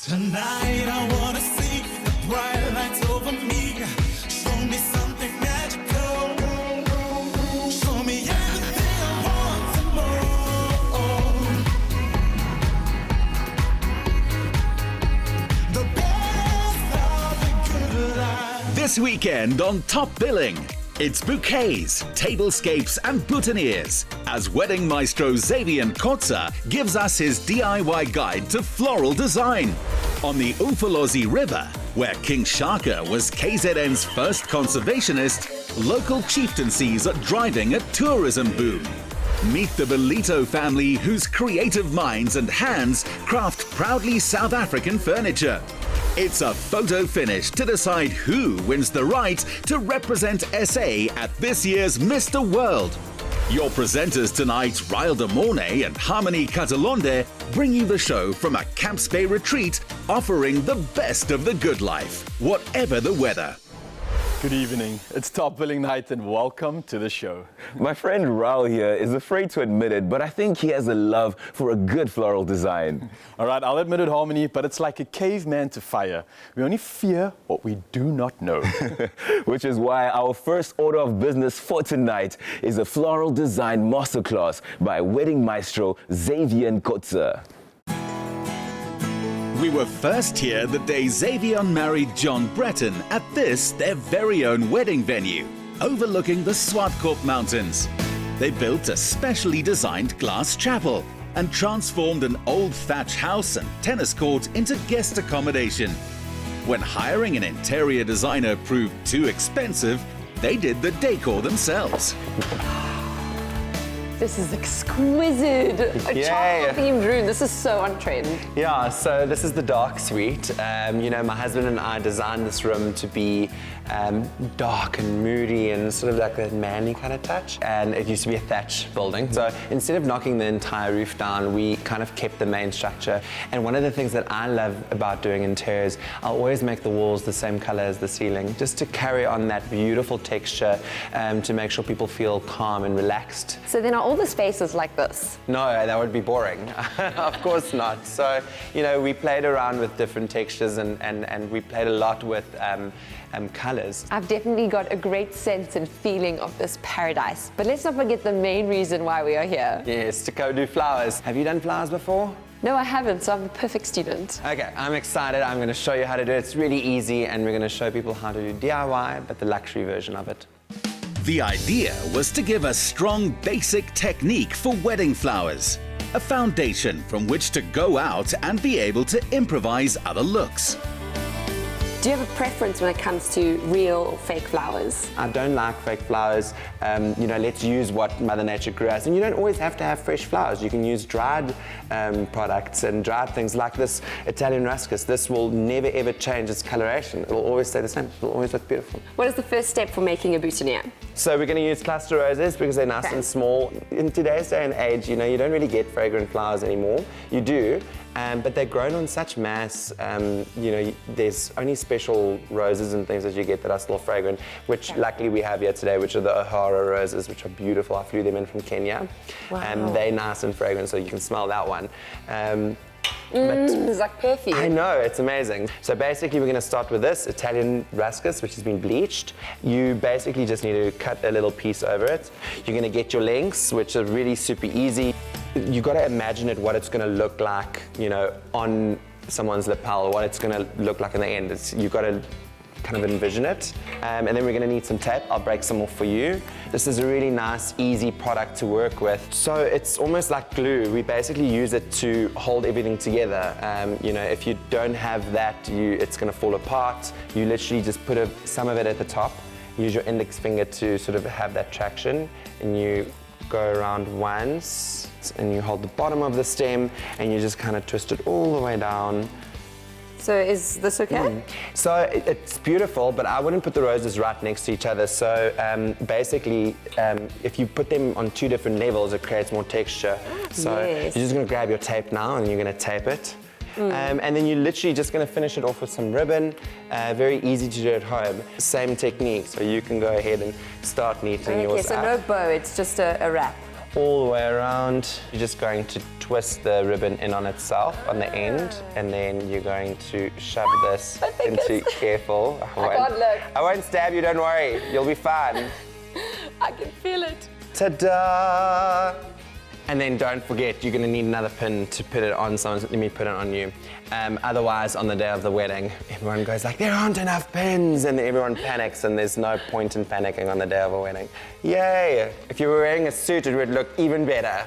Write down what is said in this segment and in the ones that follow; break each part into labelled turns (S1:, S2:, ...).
S1: Tonight I wanna see the bright lights over me. Show me something magical. Show me everything I want and more. The best of the good life.
S2: This weekend on Top Billing, it's bouquets, tablescapes and boutonnieres as wedding maestro Zavion Kotze gives us his DIY guide to floral design. On the Umfolozi River, where King Shaka was KZN's first conservationist, local chieftaincies are driving a tourism boom. Meet the Ballito family whose creative minds and hands craft proudly South African furniture. It's a photo finish to decide who wins the right to represent SA at this year's Mr. World. Your presenters tonight, Ryle de Mornay and Harmony Catalonde, bring you the show from a Camps Bay retreat, offering the best of the good life, whatever the weather.
S3: Good evening. It's Top Billing night and welcome to the show.
S4: My friend Ryle here is afraid to admit it, but I think he has a love for a good floral design.
S3: All right, I'll admit it, Harmony, but it's like a caveman to fire. We only fear what we do not know.
S4: Which is why our first order of business for tonight is a floral design masterclass by wedding maestro Zavion Kotze.
S2: We were first here the day Zavion married John Breton at this, their very own wedding venue, overlooking the Swartkorp Mountains. They built a specially designed glass chapel and transformed an old thatch house and tennis court into guest accommodation. When hiring an interior designer proved too expensive, they did the decor themselves.
S5: This is exquisite. A chocolate-themed room. This is so on trend.
S6: Yeah, so this is the dark suite. You know, my husband and I designed this room to be dark and moody and sort of like that manly kind of touch. And it used to be a thatch building. So instead of knocking the entire roof down, we kind of kept the main structure. And one of the things that I love about doing interiors, I'll always make the walls the same color as the ceiling, just to carry on that beautiful texture to make sure people feel calm and relaxed.
S5: So then are all the spaces like this?
S6: No, that would be boring. Of course not. So, you know, we played around with different textures and we played a lot with colors.
S5: I've definitely got a great sense and feeling of this paradise. But let's not forget the main reason why we are here.
S6: Yes, to go do flowers. Have you done flowers before?
S5: No, I haven't, so I'm the perfect student.
S6: Okay, I'm excited. I'm going to show you how to do it. It's really easy, and we're going to show people how to do DIY, but the luxury version of it.
S2: The idea was to give a strong basic technique for wedding flowers, a foundation from which to go out and be able to improvise other looks.
S5: Do you have a preference when it comes to real or fake flowers?
S6: I don't like fake flowers. You know, let's use what Mother Nature grew us. And you don't always have to have fresh flowers. You can use dried products and dried things like this Italian ruscus. This will never ever change its coloration. It will always stay the same. It will always look beautiful.
S5: What is the first step for making a boutonniere?
S6: So we're going to use cluster roses because they're nice and small. In today's day and age, you know, you don't really get fragrant flowers anymore. You do. But they're grown on such mass, you know, there's only special roses and things that you get that are still fragrant, which luckily we have here today, which are the O'Hara roses, which are beautiful. I flew them in from Kenya.
S5: Wow.
S6: They're nice and fragrant, so you can smell that one.
S5: It's like perfume.
S6: I know, it's amazing. So basically we're going to start with this Italian ruscus, which has been bleached. You basically just need to cut a little piece over it. You're going to get your lengths, which are really super easy. You've got to imagine it, what it's going to look like, you know, on someone's lapel, what it's going to look like in the end. You've got to kind of envision it. And then we're going to need some tape. I'll break some off for you. This is a really nice, easy product to work with. So it's almost like glue. We basically use it to hold everything together. You know, if you don't have that, it's going to fall apart. You literally just put some of it at the top. Use your index finger to sort of have that traction, and you go around once, and you hold the bottom of the stem, and you just kind of twist it all the way down.
S5: So is this okay?
S6: So it's beautiful, but I wouldn't put the roses right next to each other. So basically, if you put them on two different levels, it creates more texture. So you're just going to grab your tape now, and you're going to tape it. And then you're literally just going to finish it off with some ribbon. Very easy to do at home. Same technique, so you can go ahead and start knitting yours
S5: so
S6: up.
S5: no bow, it's just a wrap.
S6: All the way around. You're just going to twist the ribbon in on itself on the end, and then you're going to shove this into, careful.
S5: can't look.
S6: I won't stab you, don't worry, you'll be fine.
S5: I can feel it.
S6: Ta-da! And then don't forget, you're gonna need another pin to put it on someone. Let me put it on you. Otherwise, on the day of the wedding, everyone goes like, there aren't enough pins, and everyone panics, and there's no point in panicking on the day of a wedding. Yay! If you were wearing a suit, it would look even better.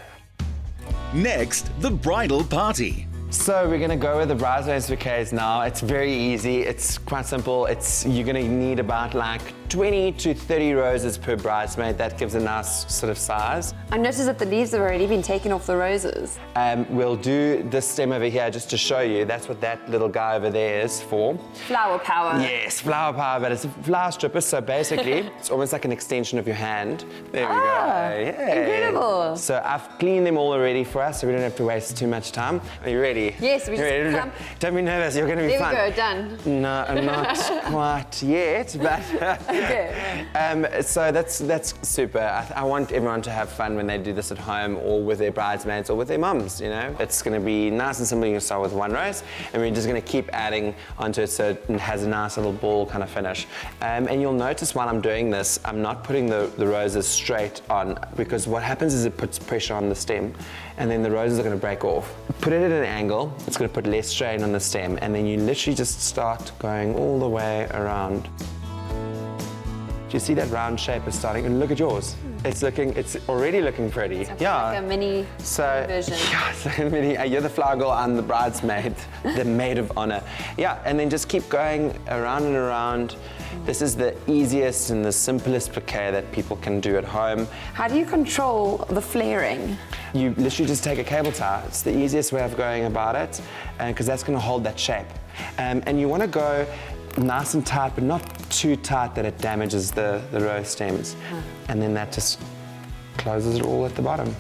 S2: Next, the bridal party.
S6: So we're gonna go with the bridesmaids bouquets now. It's very easy, it's quite simple. You're gonna need about like 20 to 30 roses per bridesmaid. That gives a nice sort of size.
S5: I noticed that the leaves have already been taken off the roses.
S6: We'll do this stem over here just to show you. That's what that little guy over there is for.
S5: Flower power.
S6: Yes, flower power, but it's a flower stripper, so basically it's almost like an extension of your hand. There we go. Yeah.
S5: Incredible.
S6: So I've cleaned them all already for us, so we don't have to waste too much time. Are you ready?
S5: Yes, we
S6: You ready?
S5: just come.
S6: Don't be nervous, you're going to be
S5: There
S6: fun.
S5: we go, done.
S6: No, not quite yet, but
S5: Okay.
S6: so that's super. I want everyone to have fun when they do this at home or with their bridesmaids or with their mums, you know. It's going to be nice and simple. You can start with one rose, and we're just going to keep adding onto it so it has a nice little ball kind of finish. And you'll notice while I'm doing this, I'm not putting the roses straight on, because what happens is it puts pressure on the stem, and then the roses are going to break off. Put it at an angle, it's going to put less strain on the stem, and then you literally just start going all the way around. Do you see that round shape is starting? And look at yours. It's already looking pretty.
S5: Like a mini version.
S6: Yeah, so you're the flower girl, I'm the bridesmaid, the maid of honor. Yeah, and then just keep going around and around. This is the easiest and the simplest bouquet that people can do at home.
S5: How do you control the flaring?
S6: You literally just take a cable tie. It's the easiest way of going about it, because that's going to hold that shape. And you want to go nice and tight, but not too tight that it damages the rose stems. And then that just closes it all at the bottom.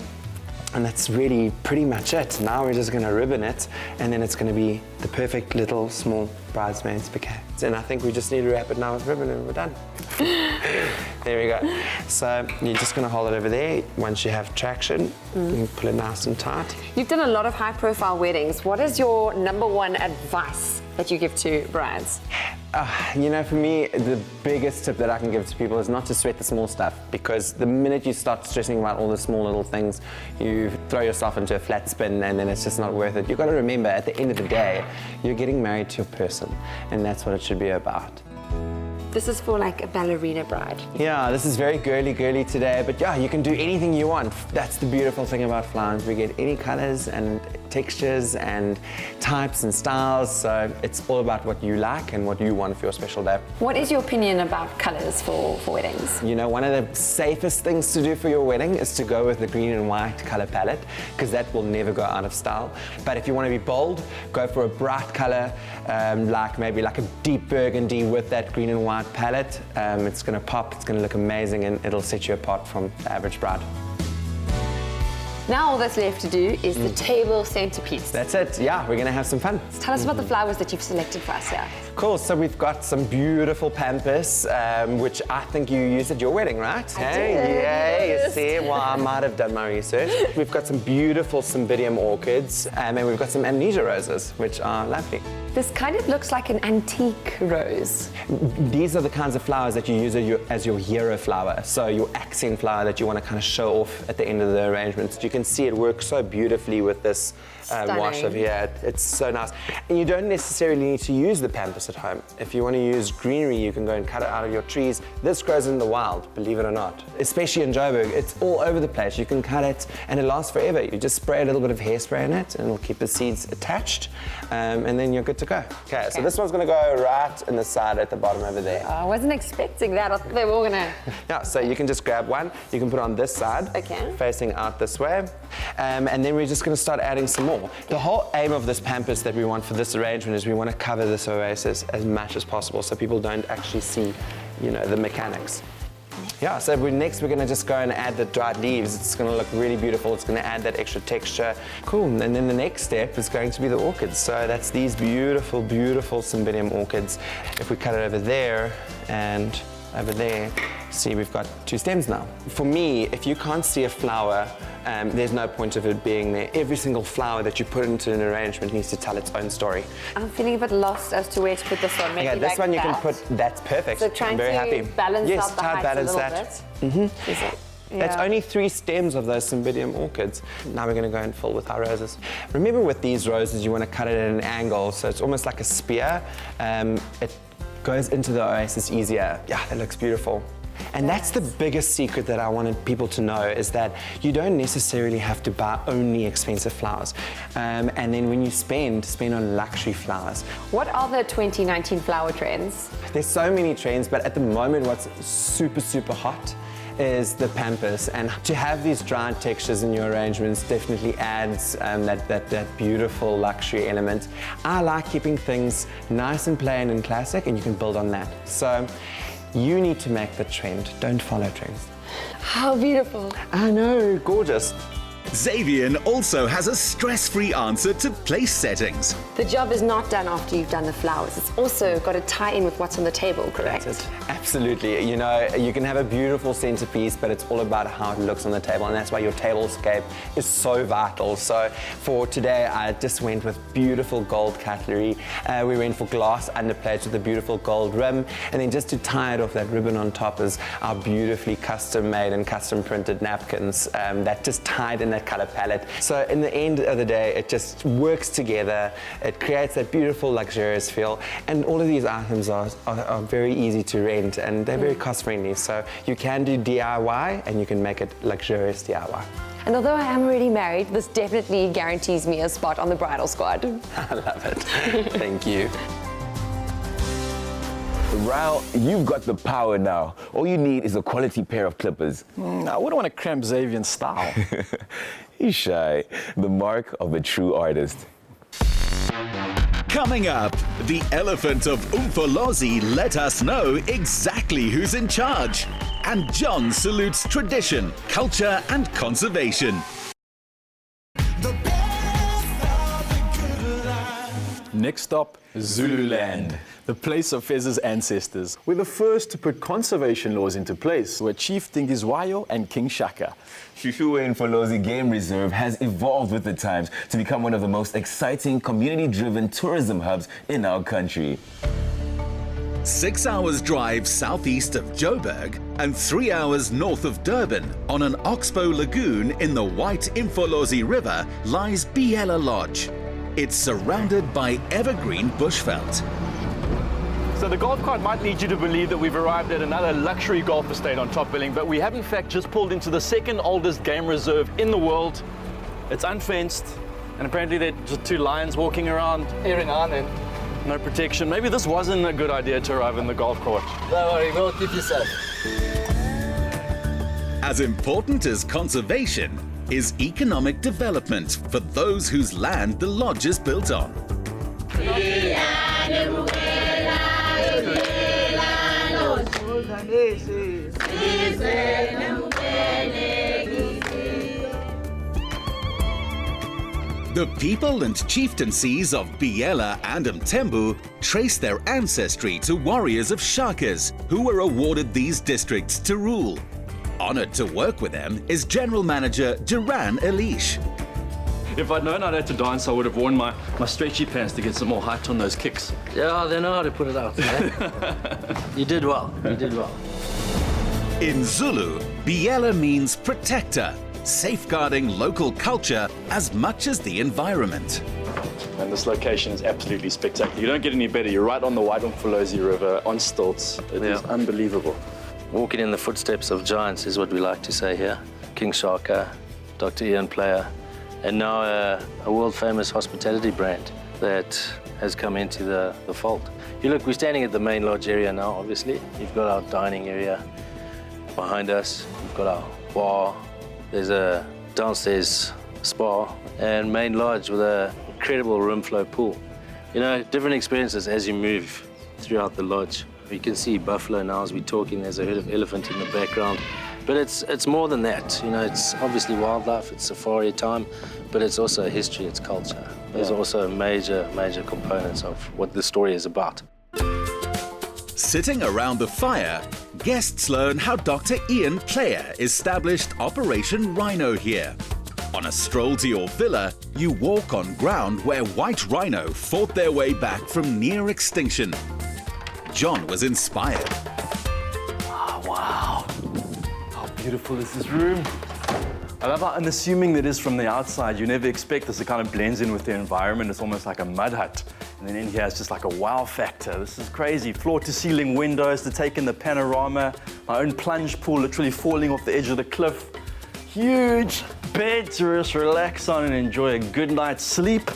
S6: And that's really pretty much it. Now we're just going to ribbon it, and then it's going to be the perfect little small bridesmaid's bouquet. And I think we just need to wrap it now with ribbon and we're done. There we go. So you're just going to hold it over there. Once you have traction, you can pull it nice and tight.
S5: You've done a lot of high-profile weddings. What is your #1 advice that you give to brides?
S6: You know, for me, the biggest tip that I can give to people is not to sweat the small stuff, because the minute you start stressing about all the small little things, you throw yourself into a flat spin, and then it's just not worth it. You've got to remember, at the end of the day, you're getting married to your person, and that's what it should be about.
S5: This is for like a ballerina bride.
S6: Yeah, this is very girly today, but yeah, you can do anything you want. That's the beautiful thing about flowers. We get any colors and textures and types and styles, so it's all about what you like and what you want for your special day.
S5: What is your opinion about colors for weddings?
S6: You know, one of the safest things to do for your wedding is to go with the green and white color palette, because that will never go out of style. But if you want to be bold, go for a bright color, maybe like a deep burgundy with that green and white palette. It's going to pop, it's going to look amazing, and it'll set you apart from the average bride.
S5: Now all that's left to do is the table centerpiece.
S6: That's it, yeah, we're going to have some fun.
S5: Tell us about the flowers that you've selected for us here.
S6: Cool, so we've got some beautiful pampas, which I think you used at your wedding, right?
S5: I
S6: Hey,
S5: did,
S6: yeah,
S5: yes.
S6: you see, well, I might have done my research. We've got some beautiful Cymbidium orchids, and we've got some amnesia roses, which are lovely.
S5: This kind of looks like an antique rose.
S6: These are the kinds of flowers that you use as your hero flower, so your accent flower that you want to kind of show off at the end of the arrangements. You can see it works so beautifully with this wash over here. It's so nice. And you don't necessarily need to use the pampas at home. If you want to use greenery, you can go and cut it out of your trees. This grows in the wild, believe it or not. Especially in Joburg, it's all over the place. You can cut it and it lasts forever. You just spray a little bit of hairspray in it and it'll keep the seeds attached, and then you're good to go. Okay, so this one's going to go right in the side at the bottom over there.
S5: I wasn't expecting that. I thought they were all gonna...
S6: Yeah, so you can just grab one. You can put it on this side, facing out this way, and then we're just going to start adding some more. The whole aim of this pampas that we want for this arrangement is we want to cover this oasis as much as possible so people don't actually see, you know, the mechanics. Yeah, so next we're going to just go and add the dried leaves. It's going to look really beautiful. It's going to add that extra texture. Cool, and then the next step is going to be the orchids. So that's these beautiful, beautiful Cymbidium orchids. If we cut it over there and over there, see we've got 2 stems now. For me, if you can't see a flower, there's no point of it being there. Every single flower that you put into an arrangement needs to tell its own story.
S5: I'm feeling a bit lost as to where to put this one. Maybe
S6: Okay, this
S5: like
S6: one you
S5: that.
S6: can put, that's perfect.
S5: So trying
S6: I'm very
S5: to
S6: happy.
S5: balance
S6: yes,
S5: out the
S6: try
S5: height
S6: balance
S5: a little
S6: that.
S5: bit. Is it?
S6: That's
S5: Yeah.
S6: only 3 stems of those Cymbidium orchids. Now we're going to go and fill with our roses. Remember with these roses, you want to cut it at an angle, so it's almost like a spear. It goes into the oasis easier. Yeah, that looks beautiful. And that's the biggest secret that I wanted people to know, is that you don't necessarily have to buy only expensive flowers. And then when you spend on luxury flowers.
S5: What are the 2019 flower trends?
S6: There's so many trends, but at the moment what's super, super hot is the pampas, and to have these dried textures in your arrangements definitely adds that beautiful luxury element. I like keeping things nice and plain and classic, and you can build on that. So you need to make the trend, don't follow trends.
S5: How beautiful.
S6: I know, gorgeous.
S2: Zavion also has a stress-free answer to place settings.
S5: The job is not done after you've done the flowers. It's also got to tie in with what's on the table, correct?
S6: That's it. Absolutely. You know, you can have a beautiful centerpiece, but it's all about how it looks on the table, and that's why your tablescape is so vital. So for today, I just went with beautiful gold cutlery. We went for glass underplates with a beautiful gold rim, and then just to tie it off, that ribbon on top is our beautifully custom-made and custom-printed napkins that just tied in that color palette. So in the end of the day, it just works together. It creates that beautiful, luxurious feel, and all of these items are very easy to rent, and they're very cost-friendly. So you can do DIY, and you can make it luxurious DIY.
S5: And although I am already married, this definitely guarantees me a spot on the bridal squad.
S6: I love it. Thank you.
S4: Rao, you've got the power now. All you need is a quality pair of clippers.
S3: I wouldn't want to cramp Zavion's style.
S4: He's shy. The mark of a true artist.
S2: Coming up, the elephant of Umfolozi let us know exactly who's in charge. And John salutes tradition, culture and conservation.
S1: The best of the good life.
S3: Next stop, Zulu Land, the place of Fez's ancestors. We're the first to put conservation laws into place, where Chief Dingiswayo and King Shaka.
S4: Shushuwe Mfolozi Game Reserve has evolved with the times to become one of the most exciting community-driven tourism hubs in our country.
S2: 6 hours drive southeast of Joburg and 3 hours north of Durban on an oxbow lagoon in the White Imfolozi River lies Biela Lodge. It's surrounded by evergreen bushveld.
S7: So the golf cart might lead you to believe that we've arrived at another luxury golf estate on Top Billing, but we have in fact just pulled into the second oldest game reserve in the world. It's unfenced, and apparently there are just 2 lions walking around every now and then. No protection. Maybe this wasn't a good idea to arrive in the golf course.
S8: Don't worry, we'll keep you safe.
S2: As important as conservation is economic development for those whose land the lodge is built on. The people and chieftaincies of Biela and Mthembu trace their ancestry to warriors of Shakas who were awarded these districts to rule. Honored to work with them is General Manager Duran Elish.
S7: If I'd known I'd had to dance, I would have worn my stretchy pants to get some more height on those kicks.
S8: Yeah, they know how to put it out. You did well, you did well.
S2: In Zulu, Biela means protector, safeguarding local culture as much as the environment.
S7: And this location is absolutely spectacular. You don't get any better. You're right on the White Umfolozi River on stilts. It is unbelievable.
S8: Walking in the footsteps of giants is what we like to say here. King Shaka, Dr. Ian Player, and now a world-famous hospitality brand that has come into the fold. You look, we're standing at the main lodge area now, obviously. You've got our dining area behind us. We've got our bar. There's a downstairs spa and main lodge with an incredible room flow pool. You know, different experiences as you move throughout the lodge. You can see buffalo now as we're talking. There's a herd of elephant in the background. But it's more than that. You know, it's obviously wildlife, it's safari time, but it's also history, it's culture. Those are also major components of what the story is about.
S2: Sitting around the fire, guests learn how Dr. Ian Player established Operation Rhino here. On a stroll to your villa, you walk on ground where white rhino fought their way back from near extinction. John was inspired.
S7: Oh, wow. How beautiful is this room? I love how unassuming that is from the outside. You never expect this. It kind of blends in with the environment. It's almost like a mud hut. And then in here, it's just like a wow factor. This is crazy. Floor-to-ceiling windows to take in the panorama. My own plunge pool literally falling off the edge of the cliff. Huge bed to just relax on and enjoy a good night's sleep.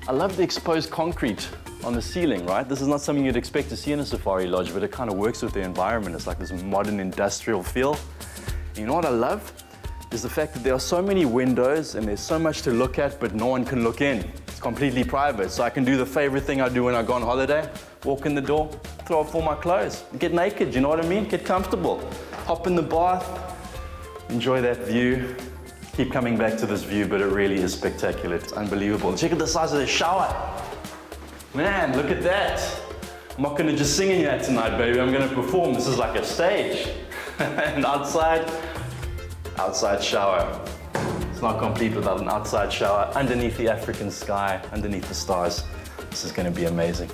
S7: I love the exposed concrete on the ceiling, right? This is not something you'd expect to see in a safari lodge, but it kind of works with the environment. It's like this modern industrial feel. And you know what I love? Is the fact that there are so many windows and there's so much to look at, but no one can look in. It's completely private, so I can do the favorite thing I do when I go on holiday, walk in the door, throw off all my clothes, get naked, you know what I mean? Get comfortable, hop in the bath, enjoy that view. Keep coming back to this view, but it really is spectacular. It's unbelievable. Check out the size of the shower. Man, look at that. I'm not gonna just sing in here tonight, baby. I'm gonna perform. This is like a stage. And outside shower. It's not complete without an outside shower underneath the African sky, underneath the stars. This is gonna be amazing.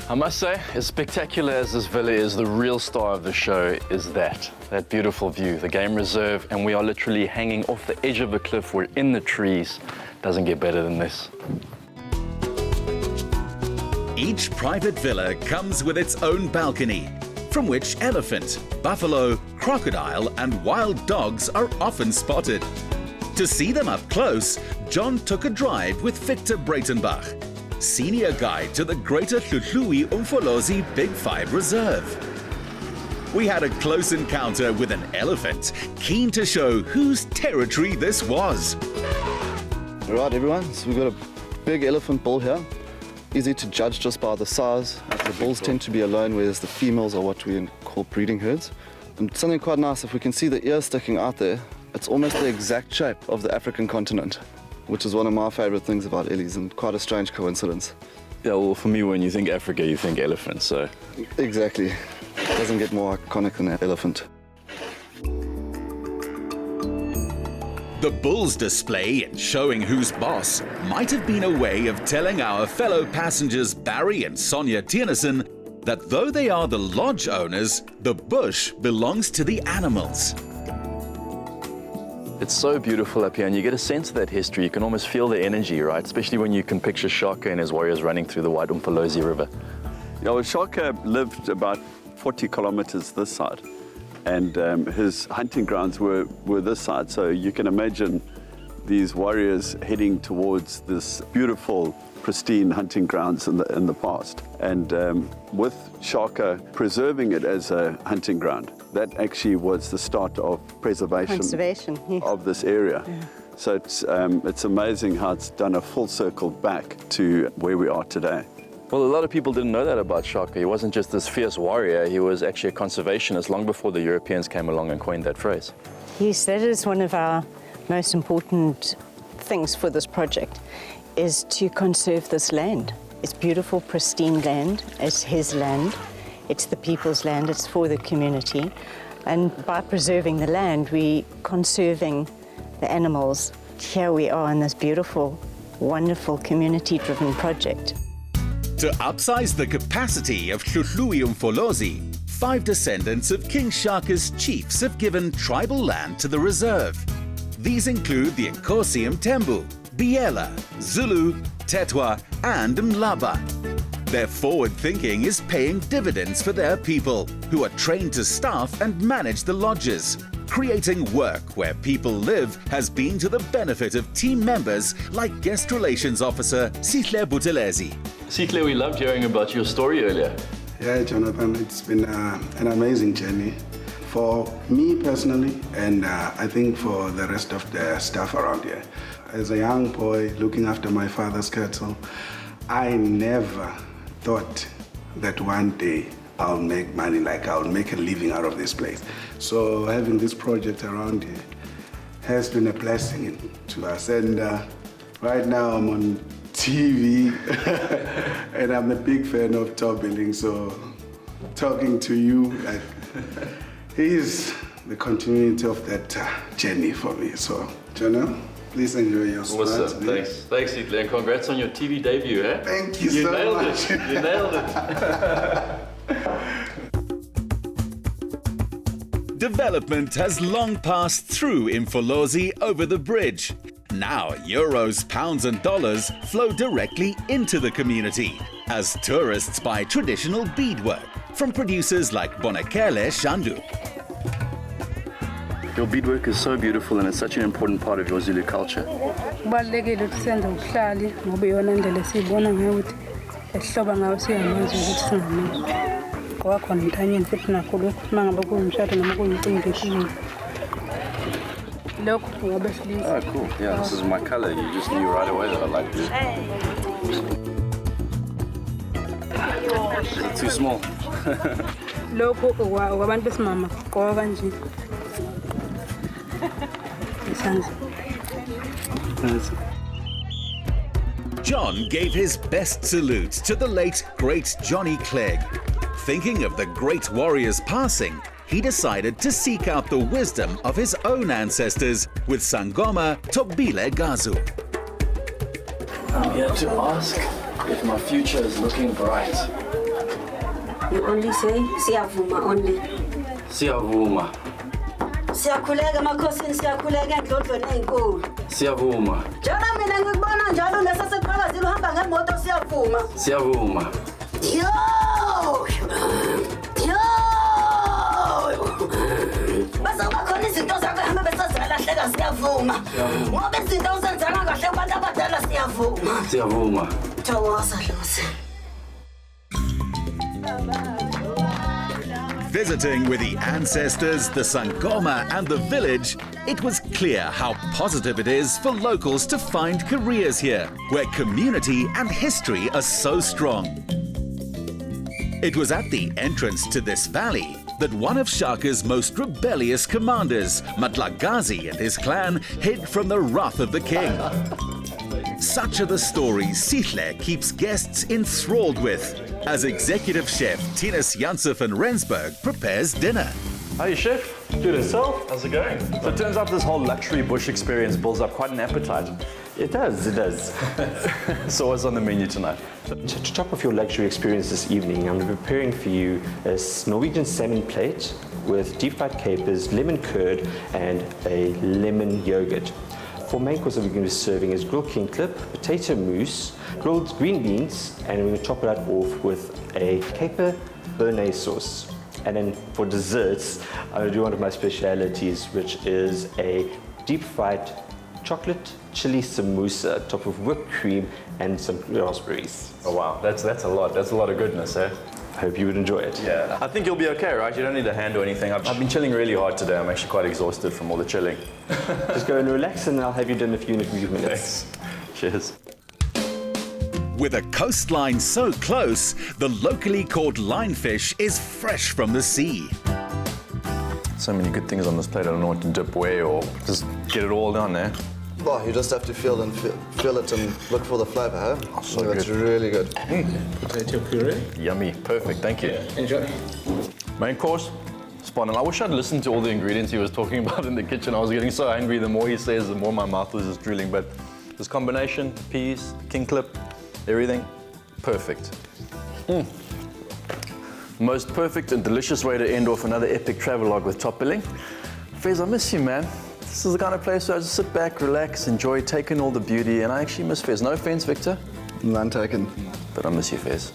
S7: I must say, as spectacular as this villa is, the real star of the show is that beautiful view, the game reserve, and we are literally hanging off the edge of a cliff. We're in the trees. Doesn't get better than this.
S2: Each private villa comes with its own balcony, from which elephant, buffalo, crocodile and wild dogs are often spotted. To see them up close, John took a drive with Victor Breitenbach, senior guide to the Greater Hluhluwe Umfolozi Big Five Reserve. We had a close encounter with an elephant, keen to show whose territory this was.
S9: Right, everyone, so we've got a big elephant bull here. Easy to judge just by the size. The bulls tend to be alone, whereas the females are what we call breeding herds. And something quite nice, if we can see the ear sticking out there, it's almost the exact shape of the African continent, which is one of my favorite things about Ellies, and quite a strange coincidence.
S7: Yeah, well, for me, when you think Africa, you think elephant, so.
S9: Exactly. Doesn't get more iconic than an elephant.
S2: The bull's display in showing who's boss might have been a way of telling our fellow passengers Barry and Sonia Tiernissen that though they are the lodge owners, the bush belongs to the animals.
S7: It's so beautiful up here, and you get a sense of that history. You can almost feel the energy, right? Especially when you can picture Shaka and his warriors running through the White Umfolozi River.
S10: Yeah, well, Shaka lived about 40 kilometers this side, and his hunting grounds were this side. So you can imagine these warriors heading towards this beautiful, pristine hunting grounds in the past. And with Shaka preserving it as a hunting ground, that actually was the start of preservation
S11: yes.
S10: of this area.
S11: Yeah.
S10: So it's amazing how it's done a full circle back to where we are today.
S7: Well, a lot of people didn't know that about Shaka. He wasn't just this fierce warrior, he was actually a conservationist long before the Europeans came along and coined that phrase.
S11: Yes, that is one of our most important things for this project, is to conserve this land. It's beautiful, pristine land. It's his land. It's the people's land. It's for the community. And by preserving the land, we're conserving the animals. Here we are in this beautiful, wonderful, community-driven project.
S2: To upsize the capacity of Hluhluwe Umfolozi, 5 descendants of King Shaka's chiefs have given tribal land to the reserve. These include the Nkosi Mtembu, Biela, Zulu, Tetwa and Mlaba. Their forward thinking is paying dividends for their people, who are trained to staff and manage the lodges. Creating work where people live has been to the benefit of team members like Guest Relations Officer Sihle Buthelezi.
S7: Sihle, we loved hearing about your story earlier.
S12: Yeah, Jonathan, it's been an amazing journey for me personally, and I think for the rest of the staff around here. As a young boy looking after my father's cattle, I never thought that one day I'll make money, like I'll make a living out of this place. So having this project around here has been a blessing to us. And right now I'm on TV and I'm a big fan of top billing, so talking to you. Like, he's the continuity of that journey for me. So, Jonah, please enjoy your spot.
S7: Awesome. Thanks, Fezile, and congrats on your TV debut, eh?
S12: Thank you so much.
S7: You nailed it.
S2: Development has long passed through Imfolozi over the bridge. Now euros, pounds and dollars flow directly into the community as tourists buy traditional beadwork from producers like Bonakele Shandu.
S8: Your beadwork is so beautiful and it's such an important part of your Zulu culture.
S13: Kubalulekile ukuthi senze ubuhlali ngoba iyona ndlela siyibona ngayo ukuthi esihloba ngayo siyamazi ukuthi singamele. Ngoba khona entanyeni futhi nakho lokhu mangabe kuyimshado noma kuyimicimbi ethile. Lokhu ngoba silisa.
S8: Oh, cool. Yeah, this is my color. You just knew right away that I liked it. It's too small.
S13: Lokhu kwabantu besimama ngoba kanje.
S2: John gave his best salute to the late great Johnny Clegg. Thinking of the great warrior's passing, he decided to seek out the wisdom of his own ancestors with Sangoma Tobile Gazu.
S8: I'm here to ask if my future is looking bright.
S14: You only say siyavuma only.
S8: Siyavuma.
S14: Siyakhuleka makhosini siyakhuleka endlondlweni ezinkulu.
S8: Siyavuma.
S14: Njalo mina ngikubona njalo nesaseqhakazile uhamba ngemoto siyavuma.
S8: Siyavuma.
S14: Yo! Bazoba khona izinto zakho hamba besazalahleka siyavuma. Ngoba izinto uzenzanga kahle kubantu abadala siyavuma.
S8: Siyavuma.
S14: Thokoza Dlozi.
S2: Visiting with the ancestors, the Sangoma and the village, it was clear how positive it is for locals to find careers here, where community and history are so strong. It was at the entrance to this valley that one of Shaka's most rebellious commanders, Matlagazi and his clan, hid from the wrath of the king. Such are the stories Sihle keeps guests enthralled with, as executive chef Tinus Janse van Rensburg prepares dinner.
S7: Hi, Chef. Good yourself. How's it going? So it turns out this whole luxury bush experience builds up quite an appetite.
S6: It does.
S7: So what's on the menu tonight?
S6: To top off your luxury experience this evening, I'm preparing for you a Norwegian salmon plate with deep fried capers, lemon curd, and a lemon yogurt. For main course, what we're going to be serving is grilled king clip, potato mousse, grilled green beans, and we're going to top it out off with a caper béarnaise sauce. And then for desserts, I'm going to do one of my specialities, which is a deep fried chocolate chili samosa, topped with whipped cream and some raspberries.
S7: Oh wow, that's a lot. That's a lot of goodness, eh?
S6: I hope you would enjoy it.
S7: Yeah, I think you'll be okay, right? You don't need a hand or anything. I've been chilling really hard today. I'm actually quite exhausted from all the chilling.
S6: Just go and relax and I'll have you done for you in a few minutes.
S7: Thanks. Cheers.
S2: With a coastline so close, the locally caught lionfish is fresh from the sea.
S7: So many good things on this plate. I don't know what to dip where or just get it all down there.
S9: Well, you just have to feel it and look for the flavour, huh?
S7: Oh, so
S9: it's
S7: good.
S9: really good.
S7: Potato puree. Yummy. Perfect. Thank you.
S13: Enjoy.
S7: Main course. Spot on. I wish I'd listened to all the ingredients he was talking about in the kitchen. I was getting so angry. The more he says, the more my mouth was just drooling. But this combination, peas, king clip, everything, perfect. Most perfect and delicious way to end off another epic travelogue with Top Billing. Fez, I miss you, man. This is the kind of place where I just sit back, relax, enjoy taking all the beauty, and I actually miss Fez. No offense, Victor.
S9: None taken.
S7: But I miss you, Fez.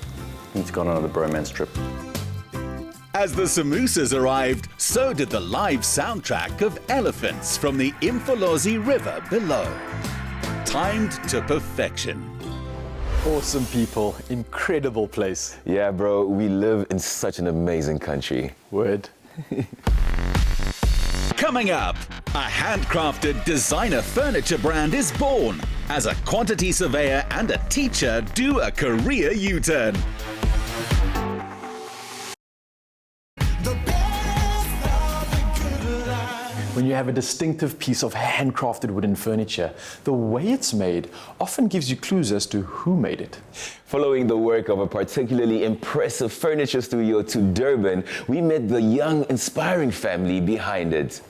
S7: Need to go on another bromance trip.
S2: As the samosas arrived, so did the live soundtrack of elephants from the Imfolozi River below. Timed to perfection.
S3: Awesome people, incredible place.
S4: Yeah, bro, we live in such an amazing country.
S3: Word.
S2: Coming up, a handcrafted designer furniture brand is born as a quantity surveyor and a teacher do a career U-turn.
S3: When you have a distinctive piece of handcrafted wooden furniture, the way it's made often gives you clues as to who made it.
S4: Following the work of a particularly impressive furniture studio to Durban, we met the young, inspiring family behind it.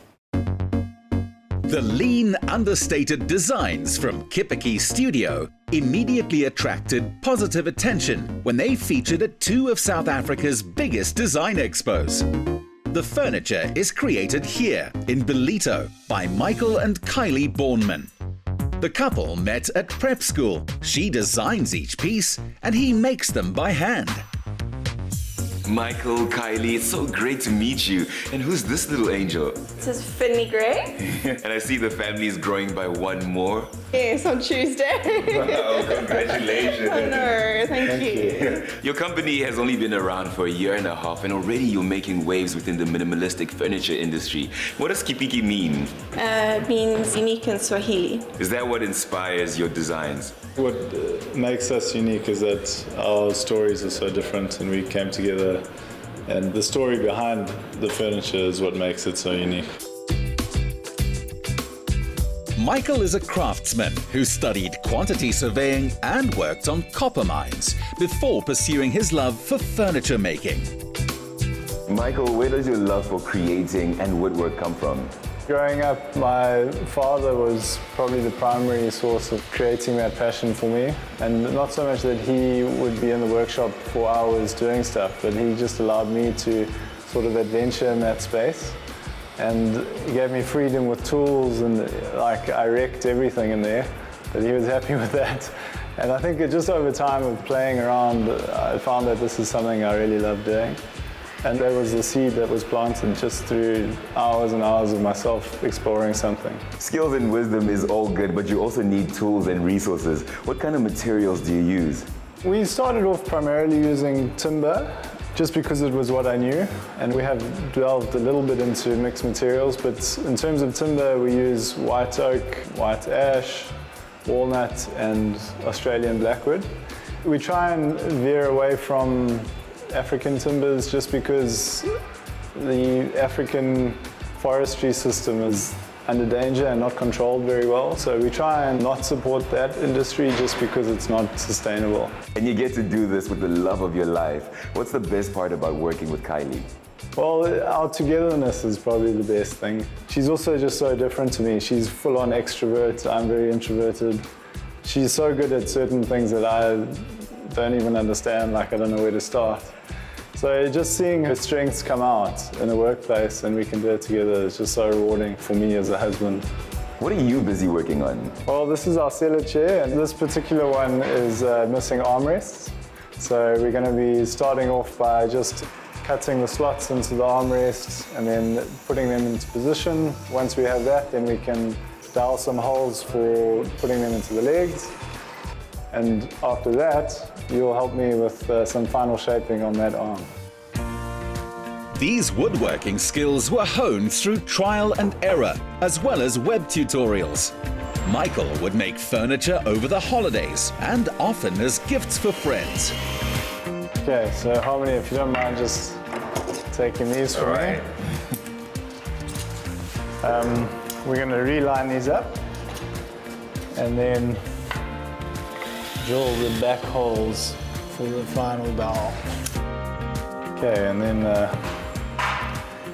S2: The lean, understated designs from Kipiki Studio immediately attracted positive attention when they featured at two of South Africa's biggest design expos. The furniture is created here in Ballito by Michael and Kylie Bornman. The couple met at prep school. She designs each piece and he makes them by hand.
S4: Michael, Kylie, it's so great to meet you. And who's this little angel?
S15: This is Finley Gray.
S4: And I see the family is growing by one more.
S15: Yes, on Tuesday.
S4: Wow, congratulations.
S15: I know, thank you.
S4: Your company has only been around for a year and a half, and already you're making waves within the minimalistic furniture industry. What does Kipiki mean?
S15: It means unique in Swahili.
S4: Is that what inspires your designs?
S16: What makes us unique is that our stories are so different, and we came together, and the story behind the furniture is what makes it so unique.
S2: Michael is a craftsman who studied quantity surveying and worked on copper mines before pursuing his love for furniture making.
S4: Michael, where does your love for creating and woodwork come from?
S16: Growing up, my father was probably the primary source of creating that passion for me. And not so much that he would be in the workshop for hours doing stuff, but he just allowed me to sort of adventure in that space. And he gave me freedom with tools, and like I wrecked everything in there, but he was happy with that. And I think just over time of playing around, I found that this is something I really love doing. And there was the seed that was planted just through hours and hours of myself exploring something.
S4: Skills and wisdom is all good, but you also need tools and resources. What kind of materials do you use?
S16: We started off primarily using timber, just because it was what I knew. And we have delved a little bit into mixed materials, but in terms of timber, we use white oak, white ash, walnut, and Australian blackwood. We try and veer away from African timbers just because the African forestry system is under danger and not controlled very well. So we try and not support that industry just because it's not sustainable.
S4: And you get to do this with the love of your life. What's the best part about working with Kylie?
S16: Well, our togetherness is probably the best thing. She's also just so different to me. She's full-on extrovert. I'm very introverted. She's so good at certain things that I don't even understand, like I don't know where to start. So just seeing her strengths come out in the workplace and we can do it together is just so rewarding for me as a husband.
S4: What are you busy working on?
S16: Well, this is our cellar chair, and this particular one is missing armrests. So we're going to be starting off by just cutting the slots into the armrests and then putting them into position. Once we have that, then we can dowel some holes for putting them into the legs. And after that, you'll help me with some final shaping on that arm.
S2: These woodworking skills were honed through trial and error, as well as web tutorials. Michael would make furniture over the holidays and often as gifts for friends.
S16: Okay, so Harmony, if you don't mind just taking these for me. We're going to reline these up and then drill the back holes for the final dowel. Okay, and then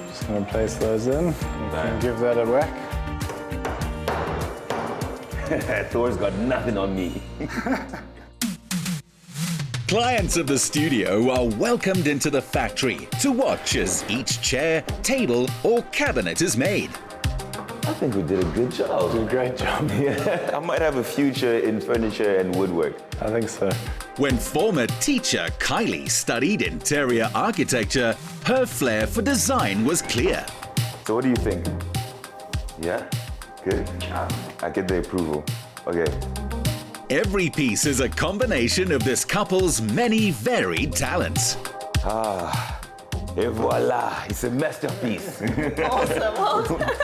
S16: just going to place those in. You can give that a whack.
S4: Thor's got nothing on me.
S2: Clients of the studio are welcomed into the factory to watch as each chair, table or cabinet is made.
S4: I think we did a good job.
S16: Did a great job.
S4: Yeah, I might have a future in furniture and woodwork.
S16: I think so.
S2: When former teacher Kylie studied interior architecture, her flair for design was clear.
S4: So what do you think? Yeah? Good? I get the approval. Okay.
S2: Every piece is a combination of this couple's many varied talents.
S4: Et voila, it's a masterpiece.
S15: Awesome.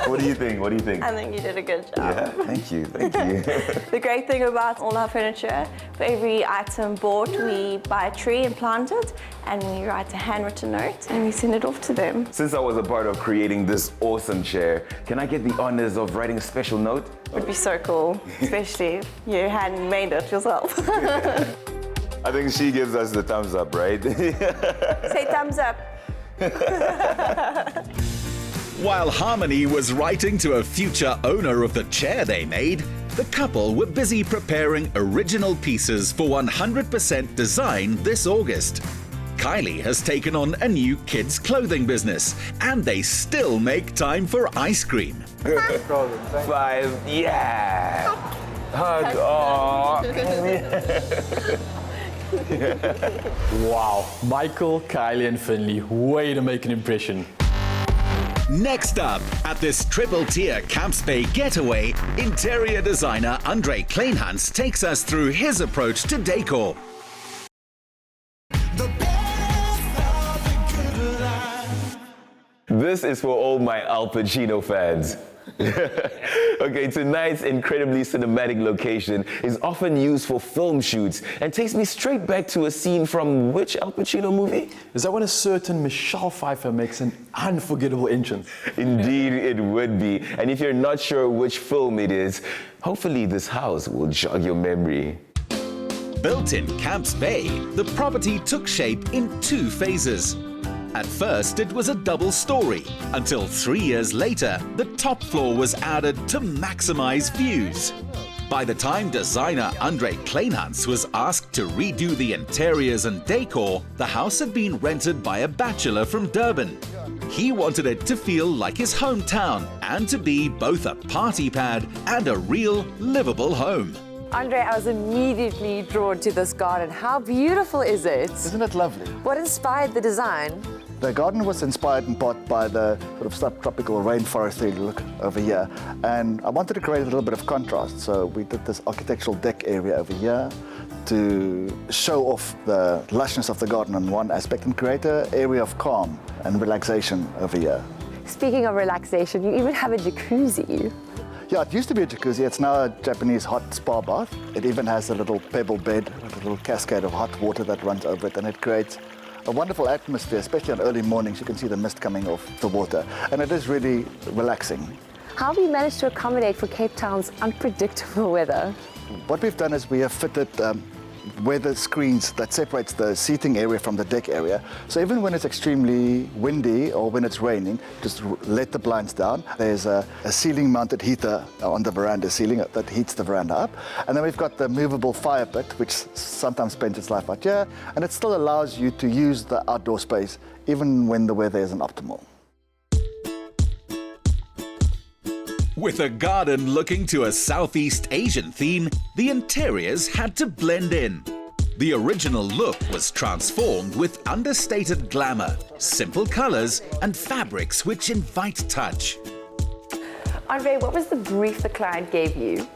S4: What do you think? What do you think?
S15: I think you did a good job.
S4: Yeah, thank you, thank you.
S15: The great thing about all our furniture, for every item bought, we buy a tree and plant it, and we write a handwritten note, and we send it off to them.
S4: Since I was a part of creating this awesome chair, can I get the honors of writing a special note?
S15: Would be so cool, especially if you hadn't made it yourself.
S4: I think she gives us the thumbs up, right?
S15: Say thumbs up.
S2: While Harmony was writing to a future owner of the chair they made, the couple were busy preparing original pieces for 100% Design this August. Kylie has taken on a new kids' clothing business, and they still make time for ice cream.
S4: 5, yeah! Hug,
S3: Wow, Michael, Kylie and Finley, way to make an impression.
S2: Next up, at this triple-tier Camps Bay getaway, interior designer Andre Kleinhans takes us through his approach to decor.
S4: This is for all my Al Pacino fans. Okay, tonight's incredibly cinematic location is often used for film shoots and takes me straight back to a scene from which Al Pacino movie?
S3: Is that when a certain Michelle Pfeiffer makes an unforgettable entrance?
S4: Indeed, it would be. And if you're not sure which film it is, hopefully this house will jog your memory.
S2: Built in Camps Bay, the property took shape in 2 phases. At first, it was a double story, until 3 years later, the top floor was added to maximize views. By the time designer Andre Kleinhans was asked to redo the interiors and decor, the house had been rented by a bachelor from Durban. He wanted it to feel like his hometown and to be both a party pad and a real livable home.
S5: Andre, I was immediately drawn to this garden. How beautiful is it?
S9: Isn't it lovely?
S5: What inspired the design?
S9: The garden was inspired in part by the sort of subtropical rainforesty look over here, and I wanted to create a little bit of contrast, so we did this architectural deck area over here to show off the lushness of the garden on one aspect and create an area of calm and relaxation over here.
S5: Speaking of relaxation, you even have a jacuzzi.
S9: Yeah, it used to be a jacuzzi. It's now a Japanese hot spa bath. It even has a little pebble bed with a little cascade of hot water that runs over it, and it creates a wonderful atmosphere, especially on early mornings. You can see the mist coming off the water, and it is really relaxing.
S5: How have you managed to accommodate for Cape Town's unpredictable weather?
S9: What we've done is we have fitted weather screens that separates the seating area from the deck area. So even when it's extremely windy or when it's raining, just let the blinds down. There's a ceiling mounted heater on the veranda ceiling that heats the veranda up. And then we've got the movable fire pit, which sometimes spends its life out here. And it still allows you to use the outdoor space even when the weather isn't optimal.
S2: With a garden looking to a Southeast Asian theme, the interiors had to blend in. The original look was transformed with understated glamour, simple colors, and fabrics which invite touch.
S5: Andre, what was the brief the client gave you?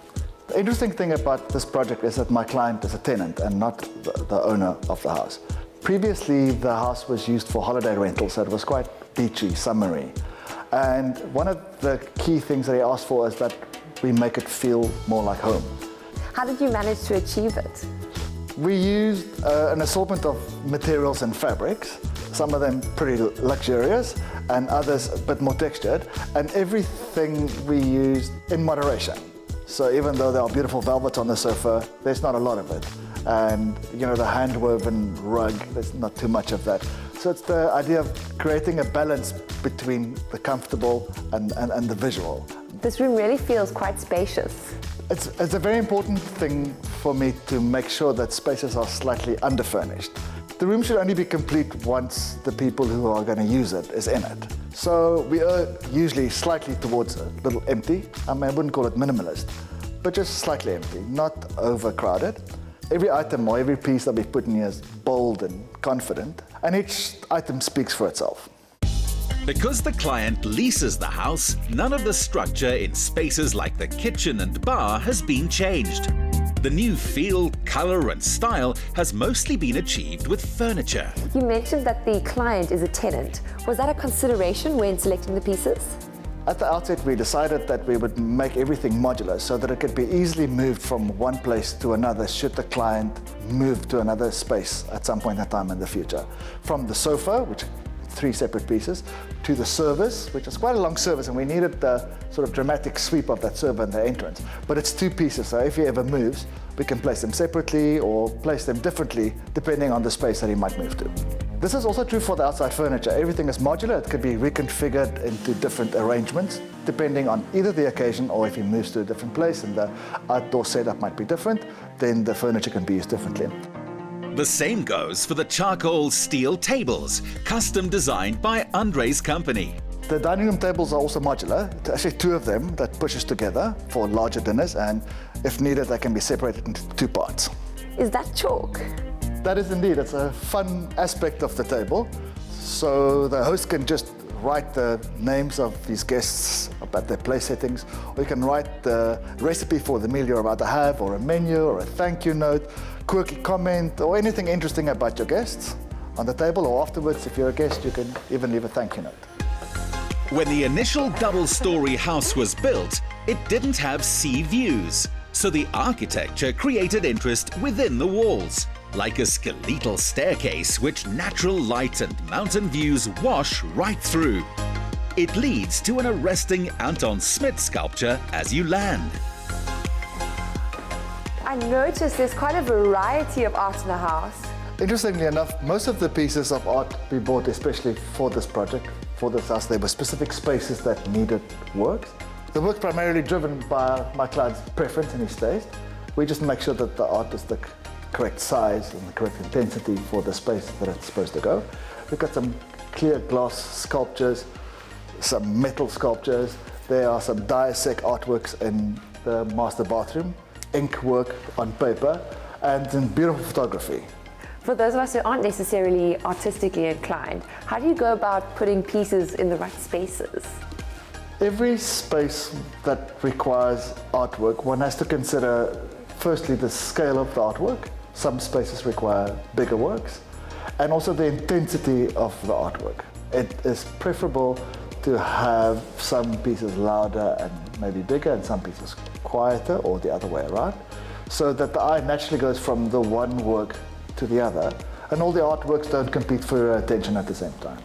S9: The interesting thing about this project is that my client is a tenant and not the owner of the house. Previously, the house was used for holiday rentals, so it was quite beachy, summery. And one of the key things that he asked for is that we make it feel more like home.
S5: How did you manage to achieve it?
S9: We used an assortment of materials and fabrics, some of them pretty luxurious and others a bit more textured, and everything we used in moderation. So even though there are beautiful velvets on the sofa, there's not a lot of it. And you know, the hand-woven rug, there's not too much of that. So it's the idea of creating a balance between the comfortable and the visual.
S5: This room really feels quite spacious.
S9: It's a very important thing for me to make sure that spaces are slightly underfurnished. The room should only be complete once the people who are going to use it is in it. So we are usually slightly towards a little empty. I mean, I wouldn't call it minimalist, but just slightly empty, not overcrowded. Every item or every piece that we've put in here is bold and confident, and each item speaks for itself.
S2: Because the client leases the house, none of the structure in spaces like the kitchen and bar has been changed. The new feel, colour and style has mostly been achieved with furniture.
S5: You mentioned that the client is a tenant. Was that a consideration when selecting the pieces?
S17: At the outset, we decided that we would make everything modular so that it could be easily moved from one place to another should the client move to another space at some point in time in the future. From the sofa, which 3 separate pieces, to the service, which is quite a long service, and we needed the sort of dramatic sweep of that server in the entrance. But it's 2 pieces, so if he ever moves, we can place them separately or place them differently depending on the space that he might move to. This is also true for the outside furniture. Everything is modular. It could be reconfigured into different arrangements depending on either the occasion or if he moves to a different place and the outdoor setup might be different, then the furniture can be used differently.
S2: The same goes for the charcoal steel tables, custom designed by Andre's company.
S17: The dining room tables are also modular. It's actually 2 of them that pushes together for larger dinners, and if needed, they can be separated into 2 parts.
S5: Is that chalk?
S17: That is indeed. It's a fun aspect of the table. So the host can just write the names of these guests about their place settings, or you can write the recipe for the meal you're about to have, or a menu, or a thank you note, quirky comment, or anything interesting about your guests on the table, or afterwards, if you're a guest, you can even leave a thank you note.
S2: When the initial double-story house was built, it didn't have sea views, so the architecture created interest within the walls, like a skeletal staircase which natural light and mountain views wash right through. It leads to an arresting Anton Smit sculpture as you land.
S5: I noticed there's quite a variety of art in the house.
S17: Interestingly enough, most of the pieces of art we bought, especially for this project, for this house, there were specific spaces that needed works. The work's primarily driven by my client's preference and his taste. We just make sure that the art is the correct size and the correct intensity for the space that it's supposed to go. We've got some clear glass sculptures, some metal sculptures. There are some diasec artworks in the master bathroom, ink work on paper, and some beautiful photography.
S5: For those of us who aren't necessarily artistically inclined, how do you go about putting pieces in the right spaces?
S17: Every space that requires artwork, one has to consider firstly the scale of the artwork. Some spaces require bigger works, and also the intensity of the artwork. It is preferable to have some pieces louder and maybe bigger and some pieces quieter, or the other way around, so that the eye naturally goes from the one work to the other, and all the artworks don't compete for your attention at the same time.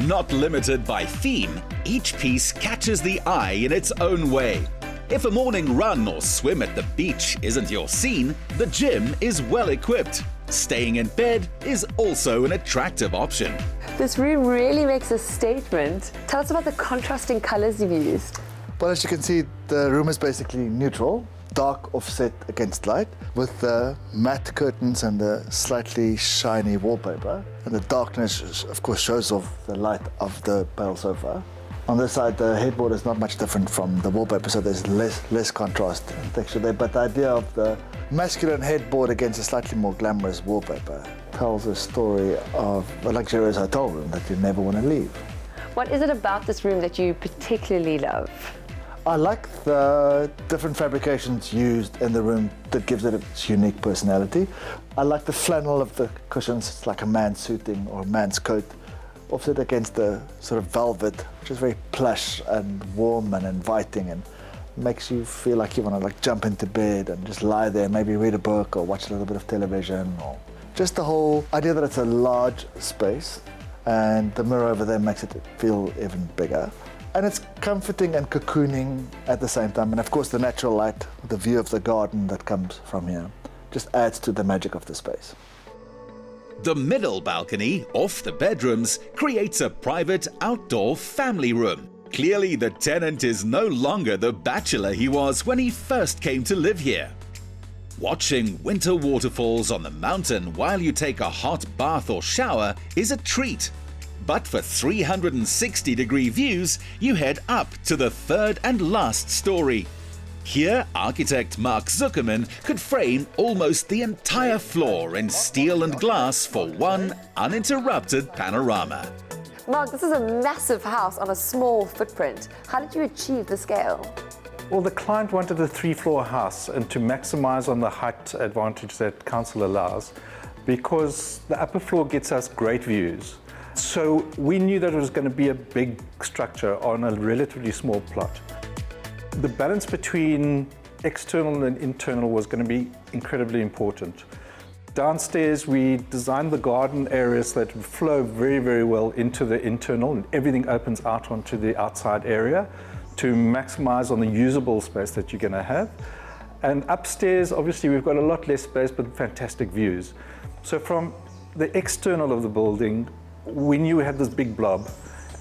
S2: Not limited by theme, each piece catches the eye in its own way. If a morning run or swim at the beach isn't your scene, the gym is well equipped. Staying in bed is also an attractive option.
S5: This room really makes a statement. Tell us about the contrasting colours you've used.
S17: Well, as you can see, the room is basically neutral, dark offset against light, with the matte curtains and the slightly shiny wallpaper. And the darkness, of course, shows off the light of the pale sofa. On this side, the headboard is not much different from the wallpaper, so there's less contrast and texture there. But the idea of the masculine headboard against a slightly more glamorous wallpaper tells a story of a luxurious hotel room that you never want to leave.
S5: What is it about this room that you particularly love?
S17: I like the different fabrications used in the room that gives it its unique personality. I like the flannel of the cushions. It's like a man's suiting or a man's coat, offset against the sort of velvet, which is very plush and warm and inviting, and makes you feel like you want to jump into bed and just lie there, maybe read a book or watch a little bit of television, or just the whole idea that it's a large space and the mirror over there makes it feel even bigger. And it's comforting and cocooning at the same time. And of course the natural light, the view of the garden that comes from here, just adds to the magic of the space.
S2: The middle balcony, off the bedrooms, creates a private outdoor family room. Clearly the tenant is no longer the bachelor he was when he first came to live here. Watching winter waterfalls on the mountain while you take a hot bath or shower is a treat. But for 360-degree views, you head up to the third and last story. Here, architect Mark Zuckerman could frame almost the entire floor in steel and glass for one uninterrupted panorama.
S5: Mark, this is a massive house on a small footprint. How did you achieve the scale?
S18: Well, the client wanted a 3-floor house and to maximize on the height advantage that council allows, because the upper floor gets us great views. So we knew that it was going to be a big structure on a relatively small plot. The balance between external and internal was going to be incredibly important. Downstairs, we designed the garden areas that would flow very, very well into the internal, and everything opens out onto the outside area to maximize on the usable space that you're going to have. And upstairs, obviously, we've got a lot less space, but fantastic views. So from the external of the building, we knew we had this big blob,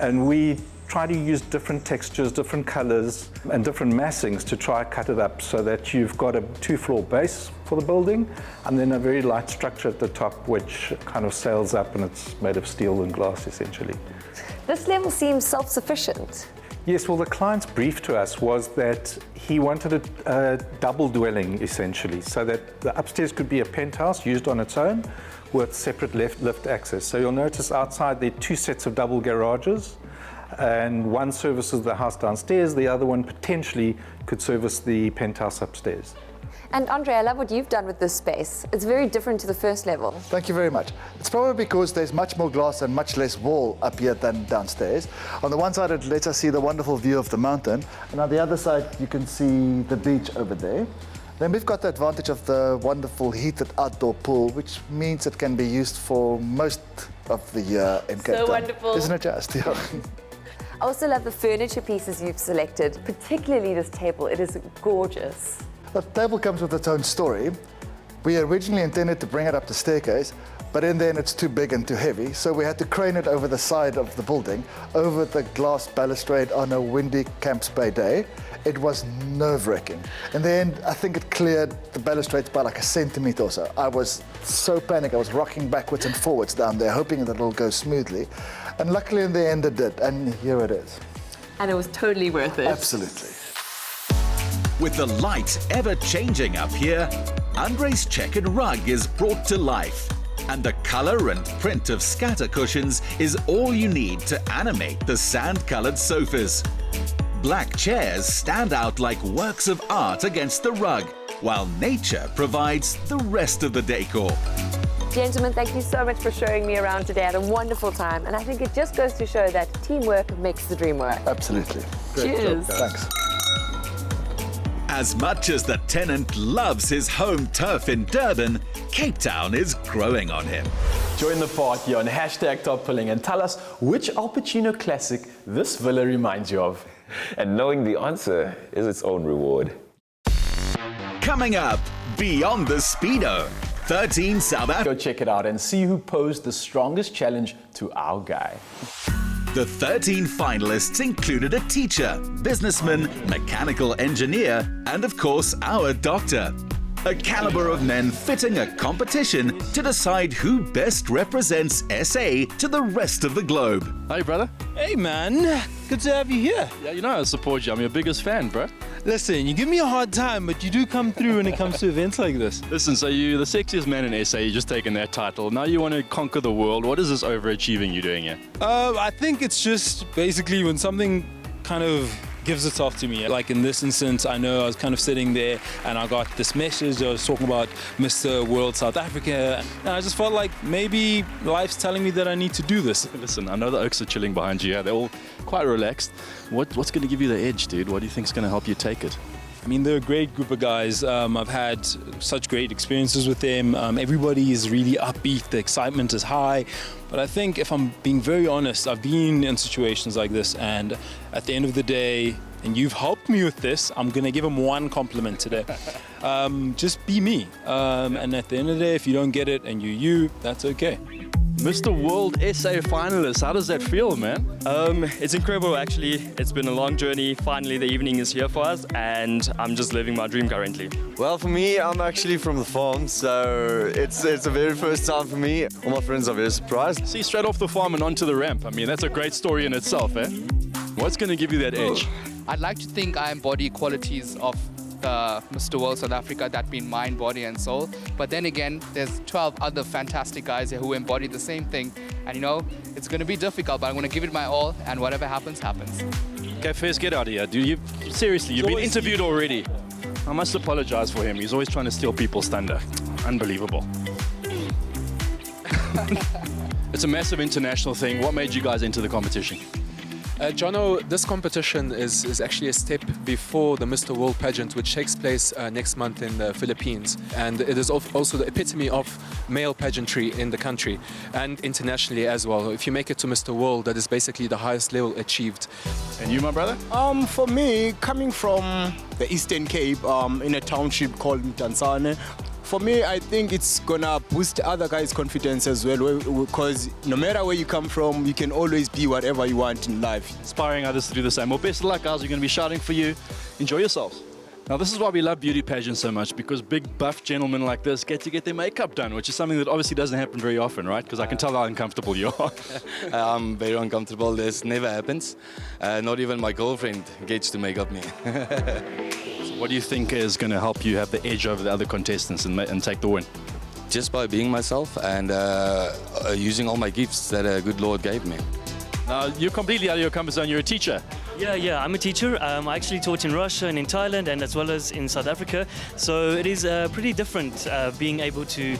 S18: and we try to use different textures, different colors, and different massings to try cut it up so that you've got a 2-floor base for the building, and then a very light structure at the top, which kind of sails up, and it's made of steel and glass, essentially.
S5: This level seems self-sufficient.
S18: Yes, well, the client's brief to us was that he wanted a double dwelling, essentially, so that the upstairs could be a penthouse used on its own with separate lift access. So you'll notice outside there are 2 sets of double garages, and one services the house downstairs, the other one potentially could service the penthouse upstairs.
S5: And Andre, I love what you've done with this space. It's very different to the first level.
S17: Thank you very much. It's probably because there's much more glass and much less wall up here than downstairs. On the one side, it lets us see the wonderful view of the mountain, and on the other side, you can see the beach over there. Then we've got the advantage of the wonderful heated outdoor pool, which means it can be used for most of the year in Cape Town.
S5: So wonderful.
S17: Isn't it just? Yeah.
S5: I also love the furniture pieces you've selected, particularly this table. It is gorgeous.
S17: The table comes with its own story. We originally intended to bring it up the staircase, but in the end it's too big and too heavy, so we had to crane it over the side of the building, over the glass balustrade on a windy Camps Bay day. It was nerve-wracking. In the end, I think it cleared the balustrades by like a centimetre or so. I was so panicked, I was rocking backwards and forwards down there, hoping that it'll go smoothly. And luckily in the end it did, and here it is.
S5: And it was totally worth it.
S17: Absolutely.
S2: With the light ever changing up here, Andre's checkered rug is brought to life. And the color and print of scatter cushions is all you need to animate the sand-colored sofas. Black chairs stand out like works of art against the rug, while nature provides the rest of the decor.
S5: Gentlemen, thank you so much for showing me around today. I had a wonderful time, and I think it just goes to show that teamwork makes the dream work.
S17: Absolutely.
S5: Cheers.
S17: Thanks.
S2: As much as the tenant loves his home turf in Durban, Cape Town is growing on him.
S3: Join the party on #TopBilling and tell us which Al Pacino classic this villa reminds you of.
S4: And knowing the answer is its own reward.
S2: Coming up, Beyond the Speedo, 13 South Africa.
S3: Go check it out and see who posed the strongest challenge to our guy.
S2: The 13 finalists included a teacher, businessman, mechanical engineer, and of course, our doctor. A caliber of men fitting a competition to decide who best represents SA to the rest of the globe.
S7: Hey, brother.
S19: Hey, man. Good to have you here.
S7: Yeah, you know I support you. I'm your biggest fan, bro.
S19: Listen, you give me a hard time, but you do come through when it comes to events like this.
S7: Listen, so you're the sexiest man in SA. You're just taking that title. Now you want to conquer the world. What is this overachieving you're doing here?
S19: I think it's just basically when something kind of gives itself to me. Like in this instance, I know I was kind of sitting there and I got this message. I was talking about Mr. World South Africa, and I just felt like maybe life's telling me that I need to do this.
S7: Listen, I know the Oaks are chilling behind you. Yeah, they're all quite relaxed. What's going to give you the edge, dude? What do you think's going to help you take it?
S19: I mean, they're a great group of guys. I've had such great experiences with them. Everybody is really upbeat. The excitement is high. But I think if I'm being very honest, I've been in situations like this, and at the end of the day, and you've helped me with this, I'm going to give them one compliment today. Just be me. And at the end of the day, if you don't get it and you're you, that's okay.
S7: Mr. World SA finalist, how does that feel, man?
S20: It's incredible, actually. It's been a long journey. Finally, the evening is here for us, and I'm just living my dream currently.
S21: Well, for me, I'm actually from the farm, so it's the very first time for me. All my friends are very surprised.
S7: See, straight off the farm and onto the ramp. I mean, that's a great story in itself, eh? What's going to give you that edge?
S22: I'd like to think I embody qualities of Mr. World South Africa, that being mind, body and soul. But then again, there's 12 other fantastic guys here who embody the same thing. And you know, it's going to be difficult, but I'm going to give it my all, and whatever happens, happens.
S7: Okay, Fez, get out of here. Seriously, you've been interviewed already. I must apologize for him. He's always trying to steal people's thunder. Unbelievable. It's a massive international thing. What made you guys enter the competition?
S1: Jono, this competition is actually a step before the Mr. World pageant, which takes place next month in the Philippines. And it is also the epitome of male pageantry in the country and internationally as well. If you make it to Mr. World, that is basically the highest level achieved.
S7: And you, my brother?
S10: For me, coming from the Eastern Cape, in a township called Mtansane, for me, I think it's gonna boost other guys' confidence as well, because no matter where you come from, you can always be whatever you want in life.
S7: Inspiring others to do the same. Well, best of luck, guys. We're going to be shouting for you. Enjoy yourselves. Now, this is why we love beauty pageants so much, because big, buff gentlemen like this get to get their makeup done, which is something that obviously doesn't happen very often, right? Because I can tell how uncomfortable you are.
S23: I'm very uncomfortable. This never happens. Not even my girlfriend gets to make up me.
S7: What do you think is going to help you have the edge over the other contestants and take the win?
S23: Just by being myself and using all my gifts that a good Lord gave me.
S7: Now, you're completely out of your comfort zone. You're a teacher.
S24: Yeah, I'm a teacher. I actually taught in Russia and in Thailand and as well as in South Africa. So it is pretty different being able to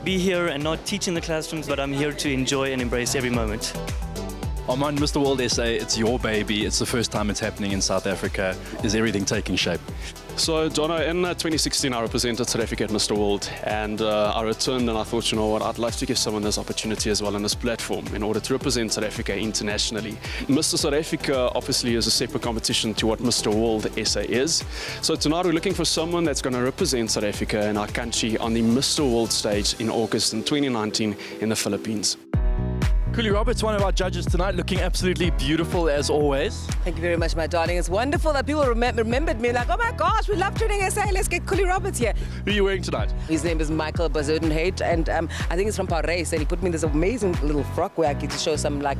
S24: be here and not teach in the classrooms, but I'm here to enjoy and embrace every moment.
S7: Armand, Mr. World SA, it's your baby. It's the first time it's happening in South Africa. Is everything taking shape?
S25: So, Jono, in 2016, I represented South Africa at Mr. World, and I returned and I thought, you know what, I'd like to give someone this opportunity as well on this platform in order to represent South Africa internationally. Mr. South Africa obviously is a separate competition to what Mr. World SA is. So tonight we're looking for someone that's going to represent South Africa and our country on the Mr. World stage in August in 2019 in the Philippines.
S7: Kylie Roberts, one of our judges tonight, looking absolutely beautiful as always.
S26: Thank you very much, my darling. It's wonderful that people remembered me. Like, oh my gosh, we love tuning SA. Let's get Kylie Roberts here.
S7: Who are you wearing tonight?
S26: His name is Michael Bazerdenhait, and I think he's from Paris. And he put me in this amazing little frock where I get to show some like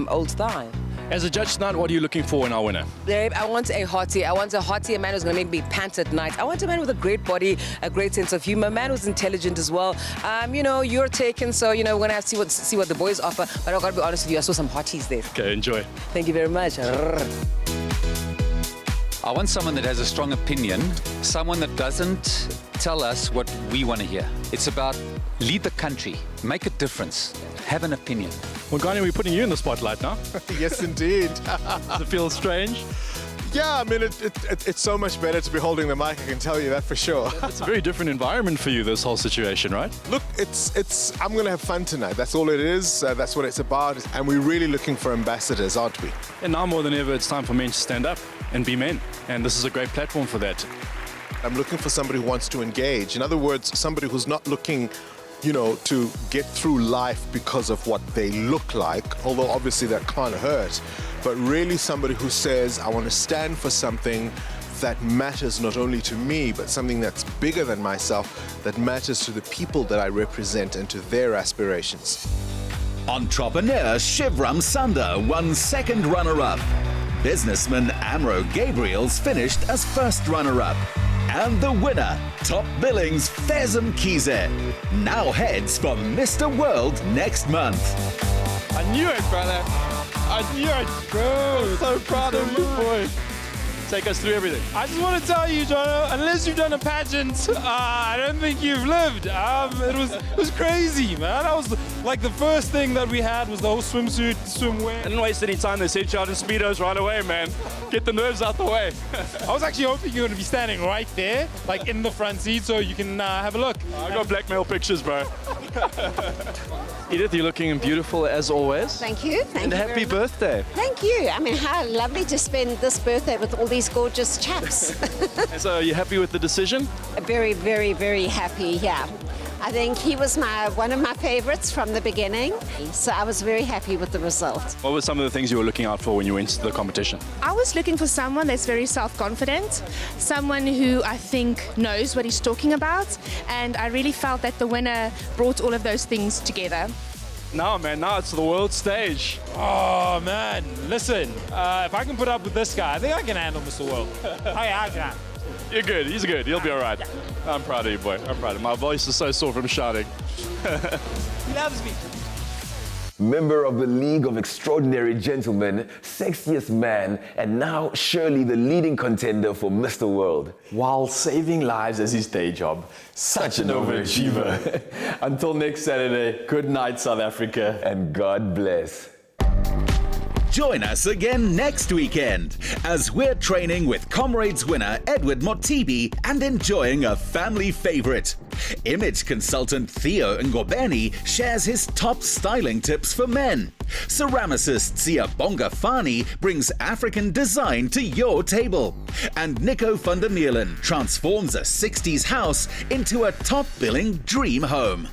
S26: old style.
S7: As a judge tonight, what are you looking for in our winner?
S26: Babe, I want a hottie. I want a hottie, a man who's going to make me pant at night. I want a man with a great body, a great sense of humor, a man who's intelligent as well. You know, you're taken, so, you know, we're going to see what the boys offer. But I've got to be honest with you, I saw some hotties there.
S7: Okay, enjoy.
S26: Thank you very much.
S27: I want someone that has a strong opinion, someone that doesn't tell us what we want to hear. It's about lead the country, make a difference, have an opinion.
S7: Well, Ghani, we're putting you in the spotlight now.
S28: Yes, indeed.
S7: Does it feel strange?
S28: Yeah, I mean, it's so much better to be holding the mic, I can tell you that for sure.
S7: It's a very different environment for you, this whole situation, right?
S28: Look, I'm going to have fun tonight. That's all it is. That's what it's about. And we're really looking for ambassadors, aren't we?
S7: And now more than ever, it's time for men to stand up and be men. And this is a great platform for that.
S28: I'm looking for somebody who wants to engage. In other words, somebody who's not looking, you know, to get through life because of what they look like, although obviously that can't hurt, but really somebody who says, I want to stand for something that matters not only to me, but something that's bigger than myself, that matters to the people that I represent and to their aspirations.
S2: Entrepreneur Shivram Sander won second runner-up. Businessman Amro Gabriels finished as first runner-up. And the winner, top billings Fezile Mkhize, now heads for Mr. World next month.
S7: I knew it, brother. I knew it, bro. I'm so proud of you, boy. Take us through everything.
S29: I just want to tell you, Jono, unless you've done a pageant, I don't think you've lived. It was crazy, man. That was like the first thing that we had was the whole swimsuit, swimwear.
S7: I didn't waste any time. They sent you out in Speedos right away, man. Get the nerves out the way.
S29: I was actually hoping you were going to be standing right there, like in the front seat, so you can have a look.
S7: I got blackmail pictures, bro. Edith, you're looking beautiful as always.
S30: Thank you. Thank
S7: and
S30: you
S7: happy birthday.
S30: Thank you. I mean, how lovely to spend this birthday with all these gorgeous chaps.
S7: So are you happy with the decision?
S30: Very, very, very happy, yeah. I think he was one of my favorites from the beginning, so I was very happy with the result.
S7: What were some of the things you were looking out for when you went to the competition?
S31: I was looking for someone that's very self-confident, someone who I think knows what he's talking about, and I really felt that the winner brought all of those things together.
S7: No, man, now it's the world stage.
S29: Oh, man, listen, if I can put up with this guy, I think I can handle Mr. World. I can.
S7: You're good. He's good. He'll be all right. I'm proud of you, boy. I'm proud of you. My voice is so sore from shouting.
S29: He loves me.
S4: member of the League of Extraordinary Gentlemen, sexiest man, and now surely the leading contender for Mr. World.
S3: While saving lives as his day job. Such an overachiever. Until next Saturday, good night, South Africa.
S4: And God bless.
S2: Join us again next weekend as we're training with Comrades winner Edward Motibi and enjoying a family favorite. Image consultant Theo Ngobeni shares his top styling tips for men. Ceramicist Siyabonga Fani brings African design to your table. And Nico van der Meulen transforms a 60s house into a top-billing dream home.